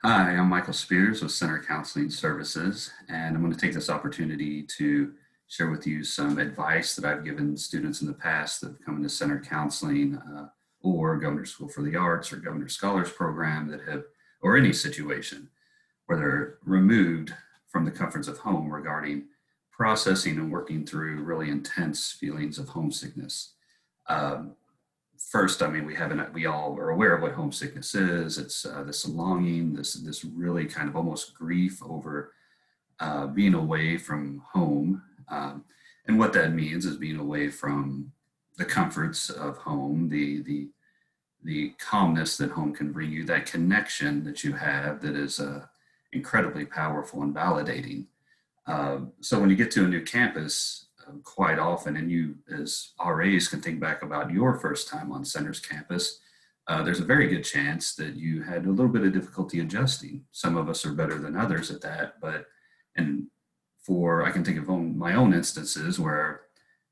Hi, I'm Michael Spears with Center Counseling Services, and I'm going to take this opportunity to share with you some advice that I've given students in the past that have come into Center Counseling or Governor's School for the Arts or Governor Scholars Program that have, or any situation where they're removed from the comforts of home regarding processing and working through really intense feelings of homesickness. Um, First, I mean, we all are aware of what homesickness is. It's this longing, this really kind of almost grief over being away from home. And what that means is being away from the comforts of home, the calmness that home can bring you, that connection that you have that is incredibly powerful and validating. So when you get to a new campus, quite often, and you as RAs can think back about your first time on Center's campus, there's a very good chance that you had a little bit of difficulty adjusting. Some of us are better than others at that, but and I can think of my own instances where,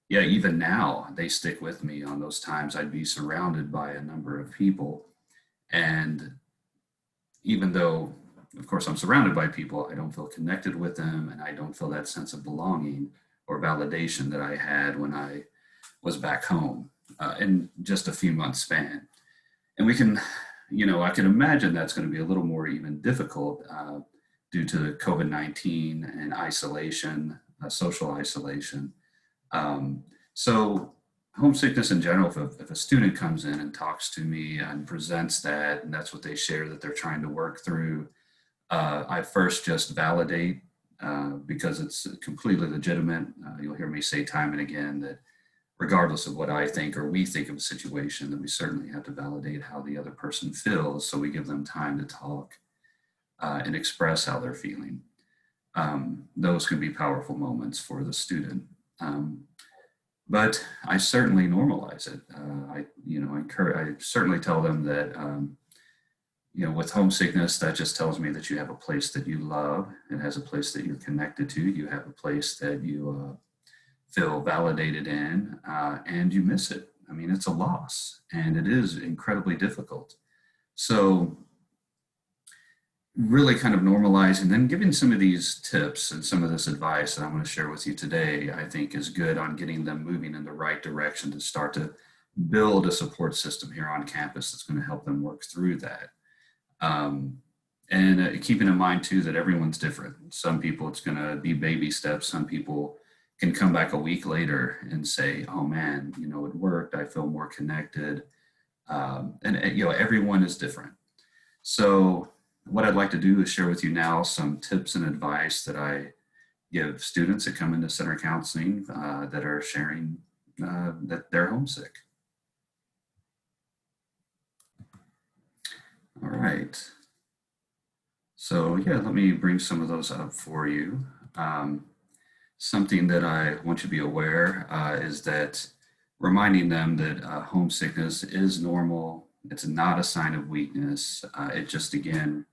yeah, even now they stick with me on those times I'd be surrounded by a number of people, and even though, of course, I'm surrounded by people, I don't feel connected with them, and I don't feel that sense of belonging or validation that I had when I was back home in just a few months span. And I can imagine that's going to be a little more even difficult due to COVID-19 and isolation, social isolation. So homesickness in general, if a student comes in and talks to me and presents that, and that's what they share that they're trying to work through, I first just validate because it's completely legitimate. You'll hear me say time and again that regardless of what I think or we think of a situation, that we certainly have to validate how the other person feels. So we give them time to talk and express how they're feeling. Those can be powerful moments for the student. But I certainly normalize it. I certainly tell them that with homesickness, that just tells me that you have a place that you love. It has a place that you're connected to. You have a place that you feel validated in, and you miss it. I mean, it's a loss, and it is incredibly difficult. So really kind of normalizing, then giving some of these tips and some of this advice that I'm going to share with you today, I think is good on getting them moving in the right direction to start to build a support system here on campus that's going to help them work through that. And keeping in mind too that everyone's different. Some people it's going to be baby steps. Some people can come back a week later and say, "Oh man, it worked. I feel more connected." Everyone is different. So what I'd like to do is share with you now some tips and advice that I give students that come into center counseling that are sharing that they're homesick. All right. So yeah, let me bring some of those up for you. Something that I want you to be aware is that reminding them that homesickness is normal. It's not a sign of weakness. It just, again,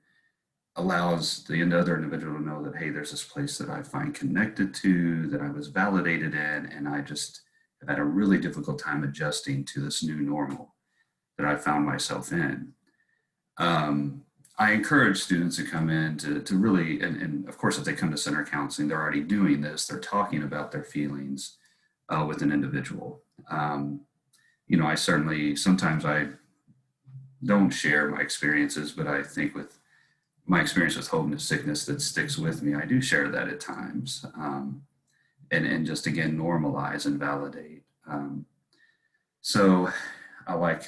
allows the other individual to know that, hey, there's this place that I find connected to, that I was validated in, and I just have had a really difficult time adjusting to this new normal that I found myself in. I encourage students to come in to really, and of course, if they come to center counseling, they're already doing this. They're talking about their feelings with an individual. Sometimes I don't share my experiences, but I think with my experience with homesickness that sticks with me, I do share that at times. And just again, normalize and validate. So I like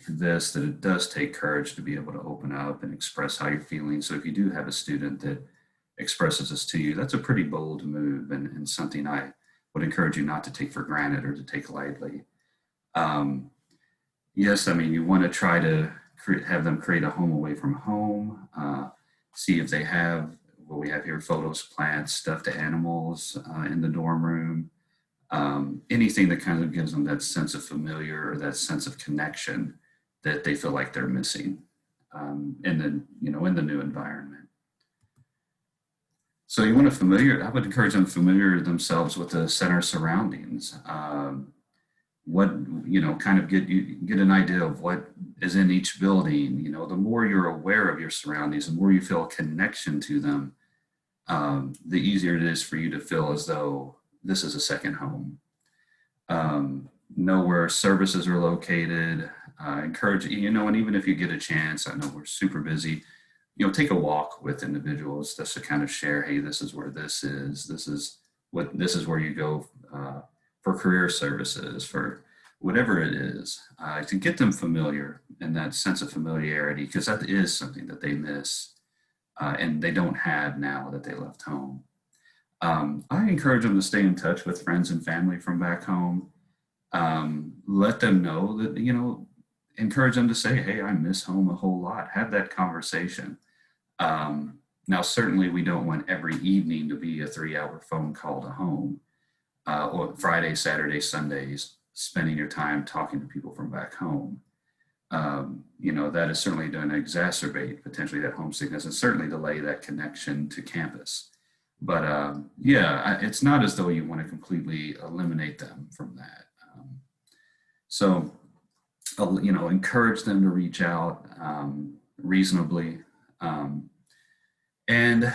that it does take courage to be able to open up and express how you're feeling. So if you do have a student that expresses this to you, that's a pretty bold move and something I would encourage you not to take for granted or to take lightly. Yes, I mean, you want to try to have them create a home away from home, see if they have what we have here, photos, plants, stuffed animals in the dorm room. Anything that kind of gives them that sense of familiar or that sense of connection that they feel like they're missing in the new environment. So I would encourage them to familiar themselves with the center surroundings. what, kind of get an idea of what is in each building. The more you're aware of your surroundings, the more you feel a connection to them, the easier it is for you to feel as though this is a second home. Know where services are located, encourage, and even if you get a chance, I know we're super busy, take a walk with individuals just to kind of share, hey, this is where this is where you go for career services, for whatever it is, to get them familiar and that sense of familiarity, because that is something that they miss and they don't have now that they left home. I encourage them to stay in touch with friends and family from back home. Let them know that, encourage them to say, hey, I miss home a whole lot. Have that conversation. Now, certainly we don't want every evening to be a 3-hour phone call to home, or Friday, Saturday, Sundays, spending your time talking to people from back home. That is certainly going to exacerbate potentially that homesickness and certainly delay that connection to campus. But it's not as though you want to completely eliminate them from that. So, encourage them to reach out reasonably. And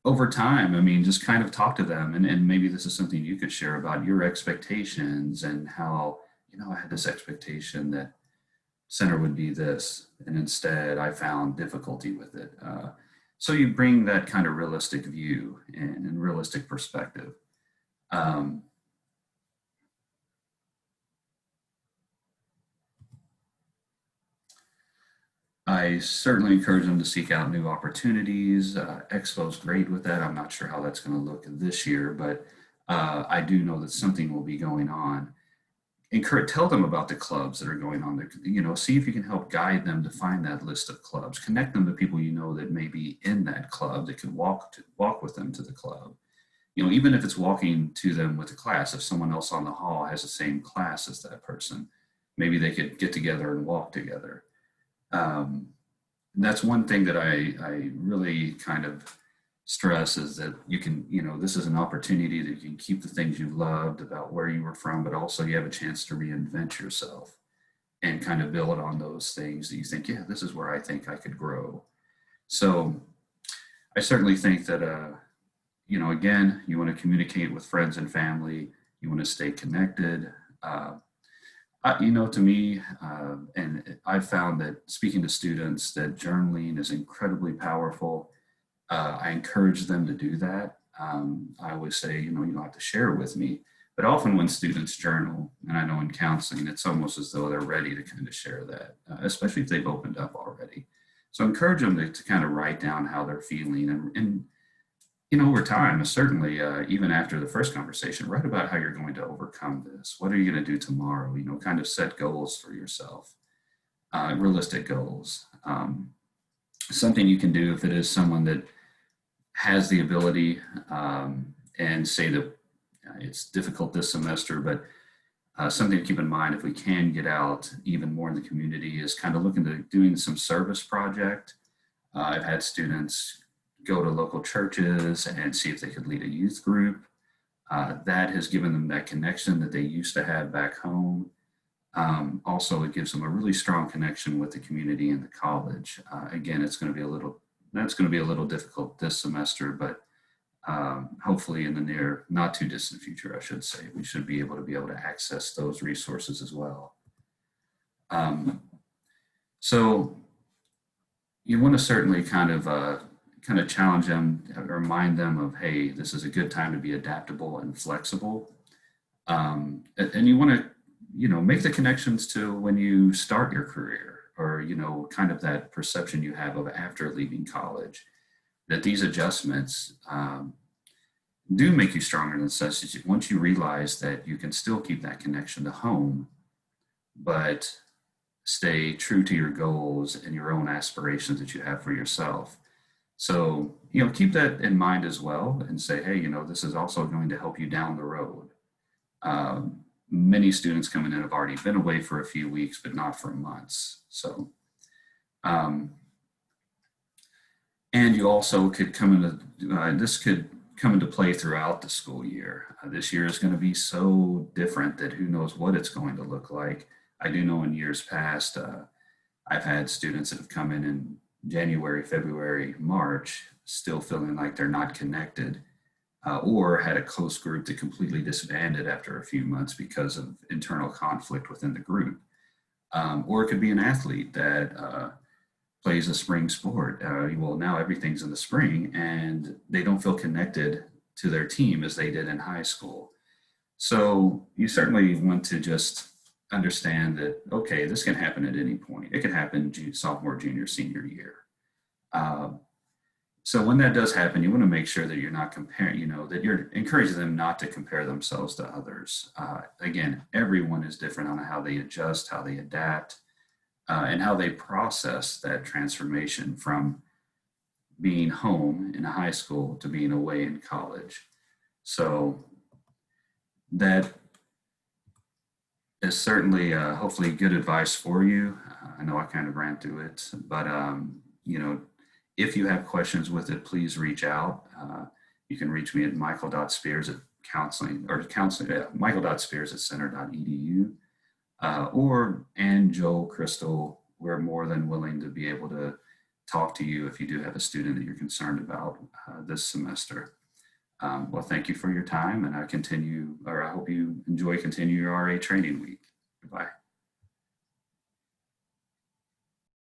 over time, just kind of talk to them. And maybe this is something you could share about your expectations and how, I had this expectation that center would be this, and instead I found difficulty with it. So you bring that kind of realistic view and realistic perspective. I certainly encourage them to seek out new opportunities. Expo's great with that. I'm not sure how that's going to look this year, but I do know that something will be going on. Tell them about the clubs that are going on there. See if you can help guide them to find that list of clubs. Connect them to people that may be in that club that could walk with them to the club. Even if it's walking to them with a class, if someone else on the hall has the same class as that person, maybe they could get together and walk together. That's one thing that I really kind of stress is that you can, this is an opportunity that you can keep the things you loved about where you were from, but also you have a chance to reinvent yourself and kind of build on those things that you think, yeah, this is where I think I could grow. So I certainly think that, again, you want to communicate with friends and family, you want to stay connected. To me, and I've found that speaking to students that journaling is incredibly powerful. I encourage them to do that. I always say, you don't have to share it with me, but often when students journal, and I know in counseling, it's almost as though they're ready to kind of share that, especially if they've opened up already. So encourage them to kind of write down how they're feeling and over time, certainly, even after the first conversation, write about how you're going to overcome this. What are you going to do tomorrow? Kind of set goals for yourself, realistic goals. Something you can do if it is someone that has the ability and say that it's difficult this semester, but something to keep in mind if we can get out even more in the community is kind of looking to doing some service project. I've had students go to local churches and see if they could lead a youth group. That has given them that connection that they used to have back home. Also, it gives them a really strong connection with the community and the college. Again, that's going to be a little difficult this semester, but hopefully in the not too distant future, I should say, we should be able to access those resources as well. So you want to certainly kind of challenge them, remind them of, hey, this is a good time to be adaptable and flexible. And you want to, make the connections to when you start your career or, kind of that perception you have of after leaving college, that these adjustments do make you stronger in the sense that once you realize that you can still keep that connection to home, but stay true to your goals and your own aspirations that you have for yourself. So, keep that in mind as well and say, hey, this is also going to help you down the road. Many students coming in have already been away for a few weeks, but not for months. So, and you also could come into, this could come into play throughout the school year. This year is going to be so different that who knows what it's going to look like. I do know in years past, I've had students that have come in January, February, March, still feeling like they're not connected, or had a close group that completely disbanded after a few months because of internal conflict within the group. Or it could be an athlete that plays a spring sport. Well, now everything's in the spring and they don't feel connected to their team as they did in high school. So you certainly want to just understand that, okay, this can happen at any point. It can happen sophomore, junior, senior year. So when that does happen, you want to make sure that you're not comparing, that you're encouraging them not to compare themselves to others. Again, everyone is different on how they adjust, how they adapt, and how they process that transformation from being home in high school to being away in college. So that is certainly hopefully good advice for you. I know I kind of ran through it, but if you have questions with it, please reach out. You can reach me at michael.spears at michael.spears at center.edu. And Joel, Crystal, we're more than willing to be able to talk to you if you do have a student that you're concerned about this semester. Well, thank you for your time, and I hope you continue your RA training week. Goodbye.